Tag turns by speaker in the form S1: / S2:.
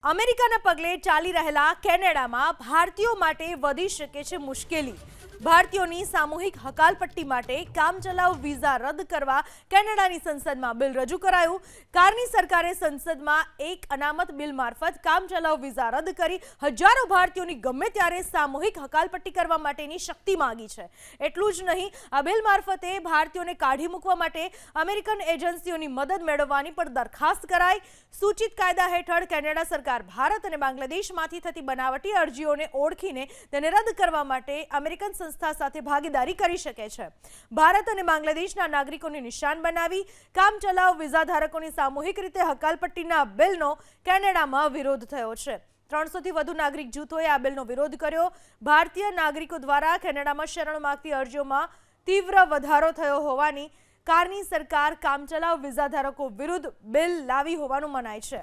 S1: અમેરિકાના પગલે ચાલી રહેલા કેનેડામાં ભારતીયો માટે વધી શકે છે મુશ્કેલી। ભારતીયોની સામૂહિક હકાલપટ્ટી માટે કામચલાઉ વિઝા રદ કરવા કેનેડાની સંસદમાં બિલ રજૂ કરાયું। કારની સરકારે સંસદમાં એક અનામત બિલ મારફત કામચલાઉ વિઝા રદ કરી હજારો ભારતીયોની ગમે ત્યારે સામૂહિક હકાલપટ્ટી કરવા માટેની શક્તિ માંગી છે। એટલું જ નહીં, આ બિલ મારફતે ભારતીયોને કાઢી મૂકવા માટે અમેરિકન એજન્સીઓની મદદ મેળવવાની પણ દરખાસ્ત કરાઈ। સૂચિત કાયદા હેઠળ કેનેડા સરકાર ભારત અને બાંગ્લાદેશમાંથી થતી બનાવટી અરજીઓને ઓળખીને તેને રદ કરવા માટે અમેરિકન સંસ્થા સાથે ભાગીદારી કરી શકે છે। ભારત અને બાંગ્લાદેશના નાગરિકોને નિશાન બનાવી કામચલાઉ વિઝા ધારકોની સામૂહિક રીતે હકાલપટ્ટીના બિલનો કેનેડામાં વિરોધ થયો છે। 300 થી વધુ નાગરિક જૂથોએ આ બિલનો વિરોધ કર્યો। ભારતીય નાગરિકો દ્વારા કેનેડામાં શરણ માંગતી અરજીઓમાં તીવ્ર વધારો થયો હોવાની કારની સરકાર કામચલાઉ વિઝા ધારકો વિરુદ્ધ બિલ લાવી હોવાનું મનાય છે।